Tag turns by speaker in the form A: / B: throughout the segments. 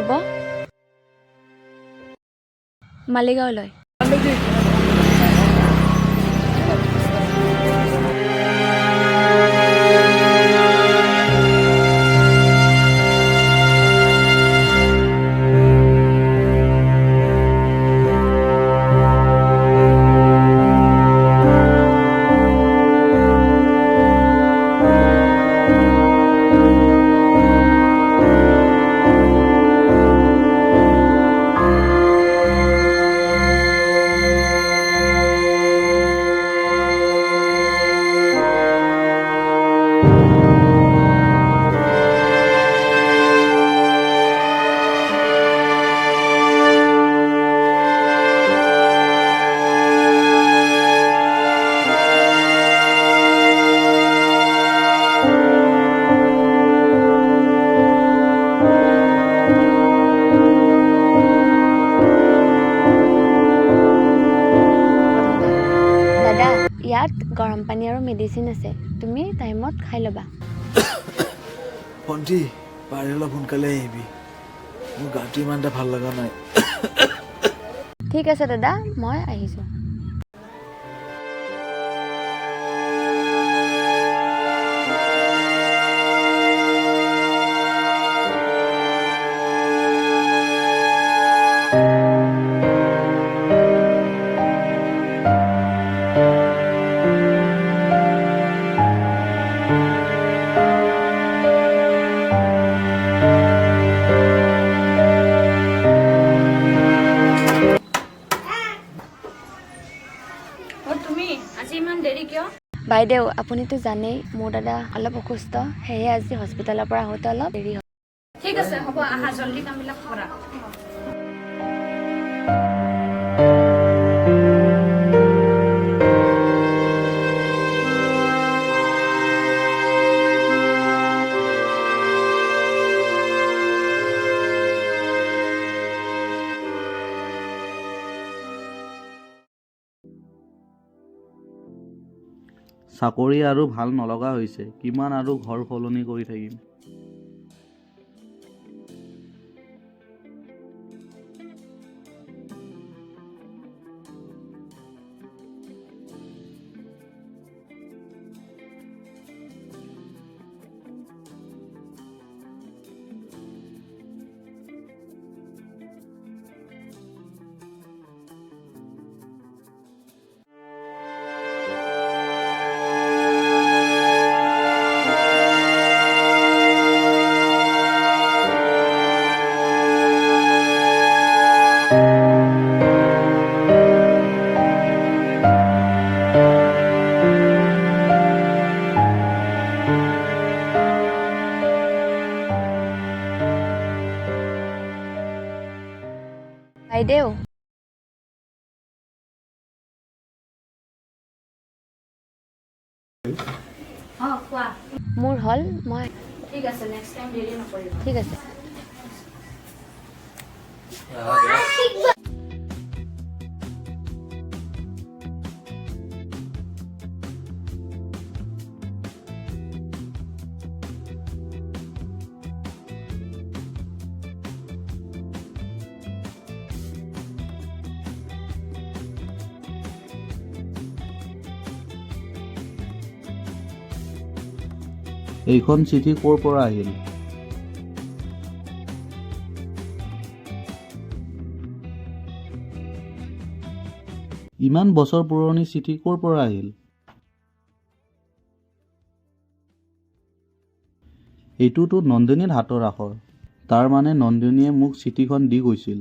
A: ল'ব? মালিগাঁৱলৈ। ইয়াত গৰম পানী আৰু মেডিচিন আছে, তুমি টাইমত খাই ল'বা।
B: ভণ্টি পাৰে অলপ সোনকালে আহিবি, মোৰ গাটো ইমান এটা ভাল লগা নাই।
A: ঠিক আছে দাদা, মই আহিছোঁ। বাইদেউ, আপুনিতো জানেই মোৰ দাদা অলপ অসুস্থ, সেয়ে আজি হস্পিটেলৰ পৰা আহোঁতে অলপ দেৰি হ'ল।
C: ঠিক আছে, হ'ব, আহা, জলদি কামবিলাক কৰা।
D: চাকৰি আৰু ভাল নলগা হৈছে, কিমান আৰু ঘৰ সলনি কৰি থাকিম।
A: বাইদেউ,
C: কোৱা।
A: মোৰ হ'ল, মই
C: ঠিক আছে, নেক্সট টাইম দেৰি নকৰিবা।
A: ঠিক আছে।
D: এইখন চিঠি ক'ৰ পৰা আহিল? ইমান বছৰ পুৰণি চিঠি ক'ৰ পৰা আহিল? এইটোতো নন্দিনীৰ হাতৰ আখৰ, তাৰ মানে নন্দিনীয়ে মোক চিঠিখন দি গৈছিল।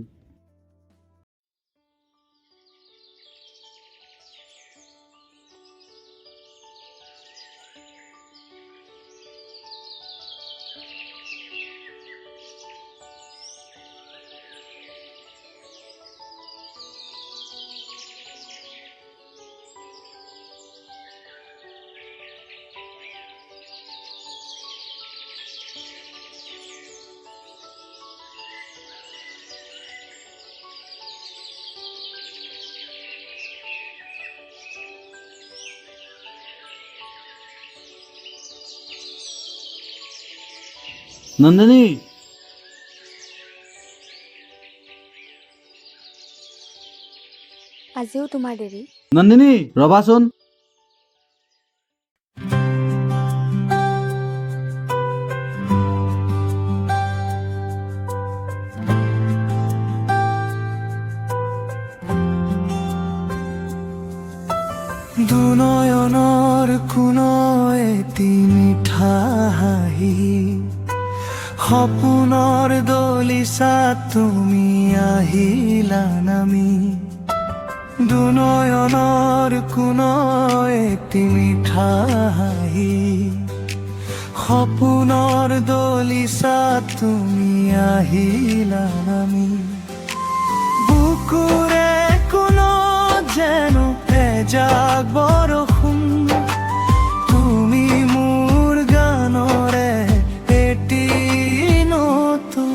D: নন্দিনী,
A: আজিও তোমাৰ দেৰি।
D: নন্দিনী ৰবাচোন।
E: দুনয়নৰ কোণই এটি মিঠা হাঁহি সপোনৰ দলিচাত তুমি আহিলা নামি দুনয়নৰ কোণই এটি মিঠা হাঁহি সপোনৰ দলিচাত তুমি আহিলা নামি বুকুৰে কোনো যেন এজাক বৰষুণ তুমি মোৰ গানৰে এটি নতুন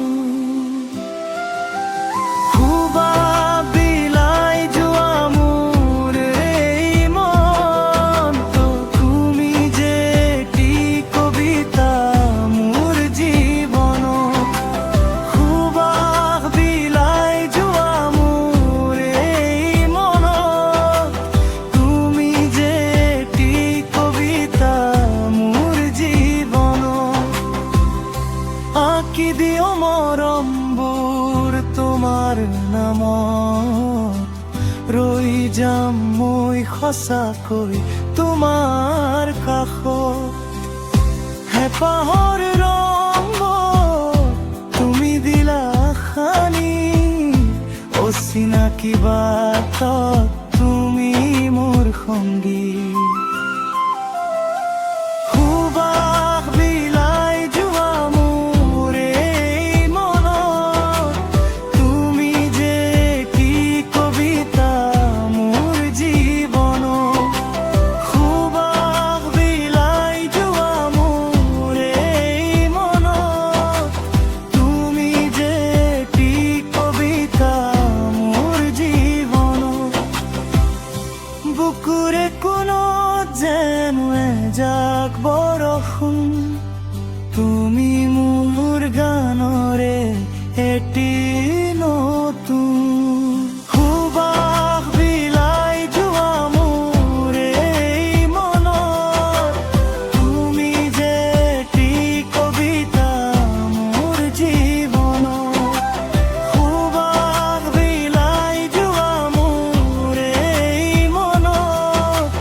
E: সুবাস বিলাই যোৱা মোৰ এই মনটো তুমি যে এটি কবিতা মোৰ জীৱনত সুবাস বিলাই যোৱা মোৰ এই মনত তুমি যে এটি কবিতা মোৰ জীৱনত আঁকি দিও মৰমবোৰ তোমাৰ নামত ৰৈ যাম মই সঁচাকৈ তোমাৰ কাষত হেঁপাহৰ ৰংগ তুমি দিলা খানি অচিনাকি বাটত তুমি মোৰ সংগী সুবাস বিলাই যোৱা মোৰ এই মনত তুমি যে এটি কবিতা মোৰ জীৱনত সুবাস বিলাই যোৱা মোৰ এই মনত তুমি যে এটি কবিতা মোৰ জীৱনত বুকুৰে কোনো যেন এজাক বৰষুণ তুমি মোৰ গানৰে এটি নতুন সুবাস বিলাই যোৱা মোৰ এই মনত তুমি যে এটি কবিতা মোৰ জীৱনত সুবাস বিলাই যোৱা মোৰ এই মনত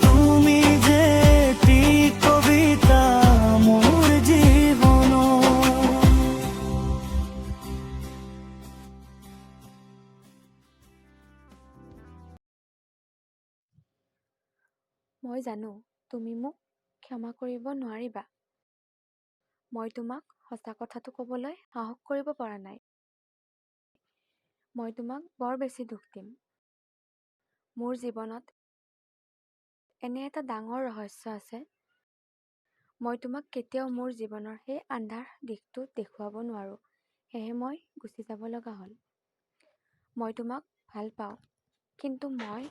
E: তুমি যে এটি কবিতা মোৰ জীৱনত
A: মই জানো তুমি মোক ক্ষমা কৰিব নোৱাৰিবা। মই তোমাক সঁচা কথাটো ক'বলৈ সাহস কৰিব পৰা নাই। মই তোমাক বৰ বেছি দুখ দিম। মোৰ জীৱনত এনে এটা ডাঙৰ ৰহস্য আছে। মই তোমাক কেতিয়াও মোৰ জীৱনৰ সেই আন্ধাৰ দিশটো দেখুৱাব নোৱাৰোঁ। সেয়েহে মই গুচি যাব লগা হ'ল। মই তোমাক ভাল পাওঁ, কিন্তু মই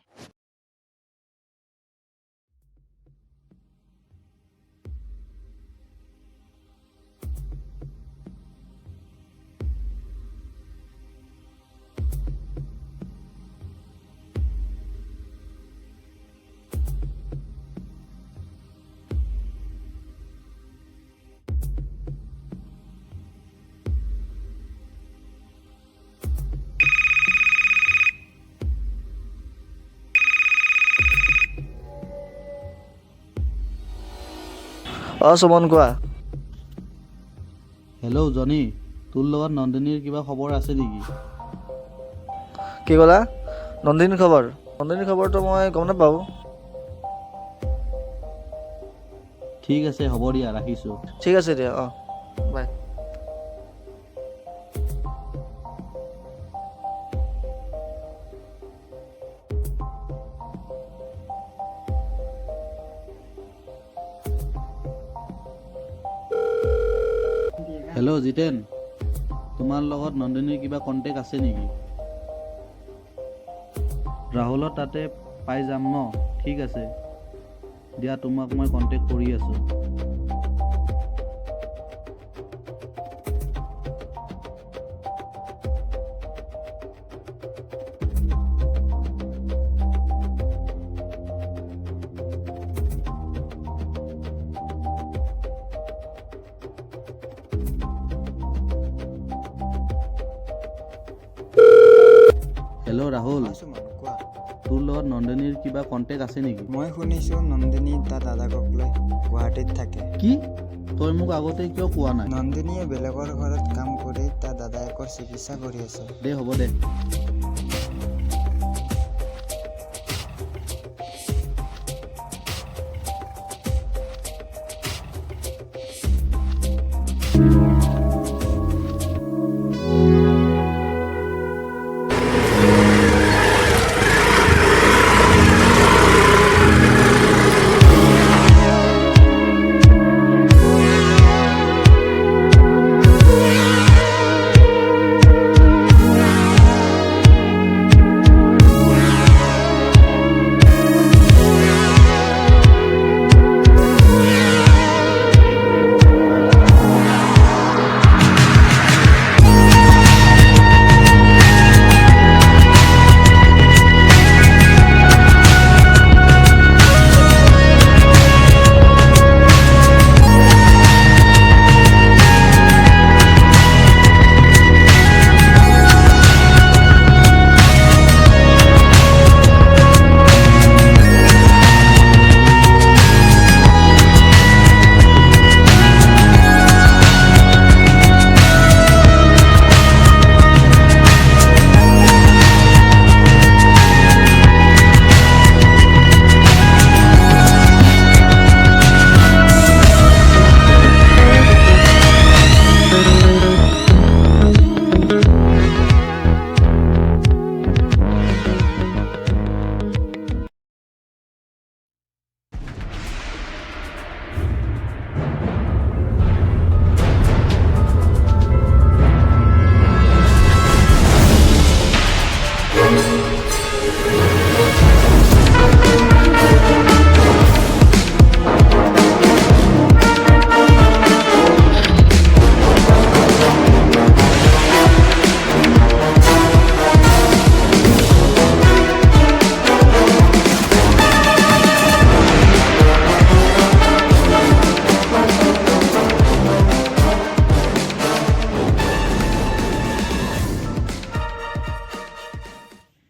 B: সুমন কোৱা।
D: হেল্ল' জনী, তোৰ লগত নন্দিনীৰ কিবা খবৰ আছে নেকি?
B: কি ক'লা? নন্দিনীৰ খবৰটো মই গম নাপাওঁ।
D: ঠিক আছে, হ'ব দিয়া, ৰাখিছোঁ।
B: ঠিক আছে দিয়া, বাই।
D: হেল্ল' জিতেন, তোমাৰ লগত নন্দিনীৰ কিবা কণ্টেক্ট আছে নেকি? ৰাহুলৰ তাতে পাই যাম ন? ঠিক আছে দিয়া, তোমাক মই কণ্টেক্ট কৰি আছোঁ। হেল্ল' ৰাহুল,
F: আছো মানুহ কোৱা।
D: তোৰ লগত নন্দিনীৰ কিবা কণ্টেক্ট আছে নেকি?
F: মই শুনিছো নন্দিনী তাৰ দাদাকক লৈ গুৱাহাটীত থাকে।
D: কি? তই মোক আগতে কিয় কোৱা নাই?
F: নন্দিনীয়ে বেলেগৰ ঘৰত কাম কৰি তাৰ দাদায়েকৰ চিকিৎসা কৰি আছে।
D: দে হ'ব দে।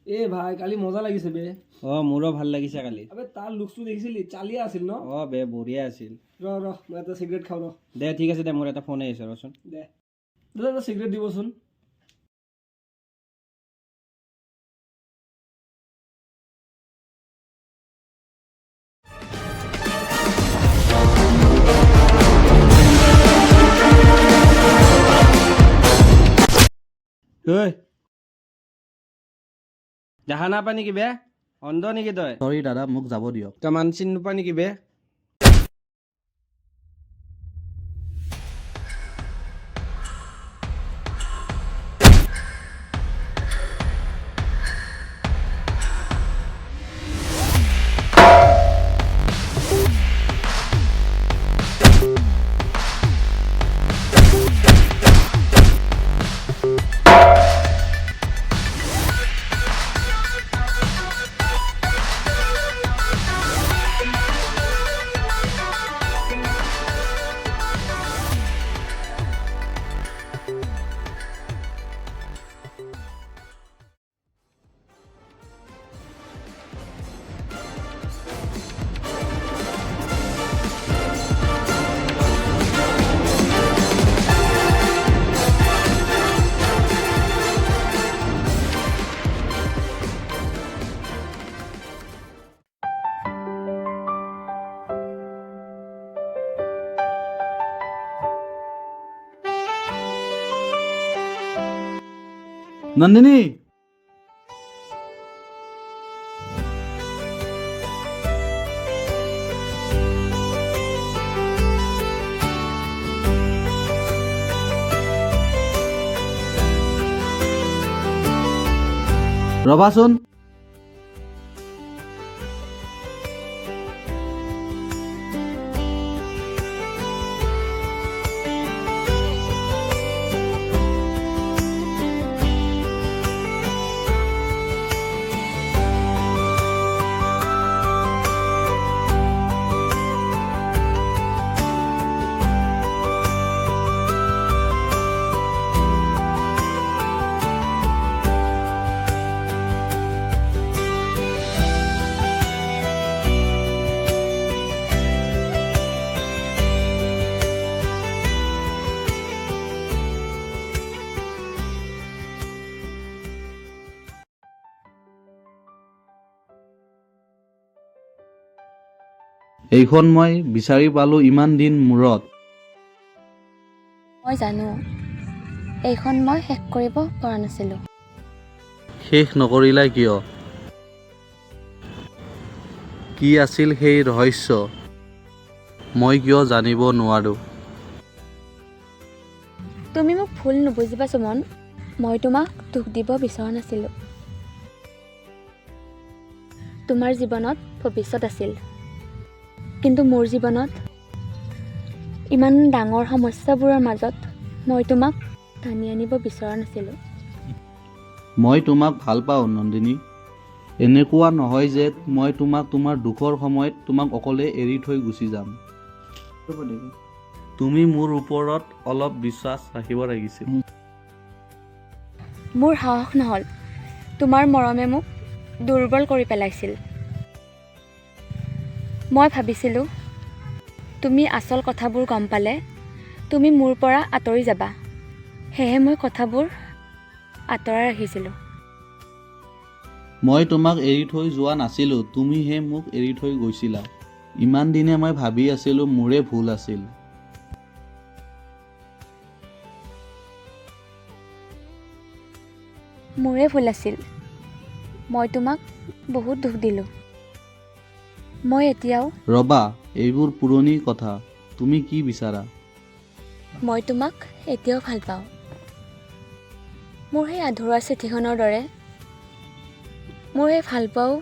G: এ ভাই কালি মজা লাগিছে বে।
H: মোৰো ভাল লাগিছে কালি।
G: আবে তাৰ লুকছটো দেখিছিলি, চালিয়া আছিল ন?
H: বে বঢ়িয়া আছিল।
G: ৰ মই এটা চিগাৰেট খাওঁ ৰ।
H: দে ঠিক আছে দে, মোৰ এটা ফোন আহিছে ৰচোন।
G: দে দাদা এটা চিগাৰেট দিবচোন।
H: দেখা নাপা নেকি বে? অন্ধ নেকি তই?
D: চৰি দাদা, মোক যাব দিয়ক।
H: তই মান চিন নোপোৱা নেকি বে?
D: নন্দিনী, ৰবাচোন। এইখন মই বিচাৰি পালোঁ ইমান দিন মূৰত।
A: মই জানো এইখন মই শেষ কৰিব পৰা নাছিলোঁ।
D: শেষ নকৰিলাই কিয়? কি আছিল সেই ৰহস্য? মই কিয় জানিব নোৱাৰোঁ?
A: তুমি মোক ভুল নুবুজিবা সুমন, মই তোমাক দুখ দিব বিচৰা নাছিলোঁ। তোমাৰ জীৱনত ভৱিষ্যত আছিল, কিন্তু মোৰ জীৱনত ইমান ডাঙৰ সমস্যাবোৰৰ মাজত মই তোমাক টানি আনিব বিচৰা নাছিলোঁ।
D: মই তোমাক ভাল পাওঁ নন্দিনী। এনেকুৱা নহয় যে মই তোমাক তোমাৰ দুখৰ সময়ত তোমাক অকলে এৰি থৈ গুচি যাম। তুমি মোৰ ওপৰত অলপ বিশ্বাস ৰাখিব লাগিছিল।
A: মোৰ সাহস নহ'ল, তোমাৰ মৰমে মোক দুৰ্বল কৰি পেলাইছিল। মই ভাবিছিলোঁ তুমি আচল কথাবোৰ গম পালে তুমি মোৰ পৰা আঁতৰি যাবা, সেয়েহে মই কথাবোৰ আঁতৰাই ৰাখিছিলোঁ।
D: মই তোমাক এৰি থৈ যোৱা নাছিলোঁ, তুমিহে মোক এৰি থৈ গৈছিলা। ইমান দিনে মই ভাবি আছিলোঁ মোৰে ভুল আছিল।
A: মোৰে ভুল আছিল, মই তোমাক বহুত দুখ দিলোঁ। মই এতিয়াও
D: ৰবা, এইবোৰ পুৰণি কথা। তুমি কি বিচাৰা?
A: মই তোমাক এতিয়াও ভাল পাওঁ। মোৰ সেই আধৰুৱা চিঠিখনৰ দৰে মোৰ সেই ভাল পাওঁ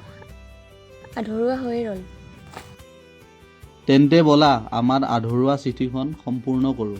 A: আধৰুৱা হৈয়ে ৰ'ল।
D: তেন্তে ব'লা আমাৰ আধৰুৱা চিঠিখন সম্পূৰ্ণ কৰোঁ।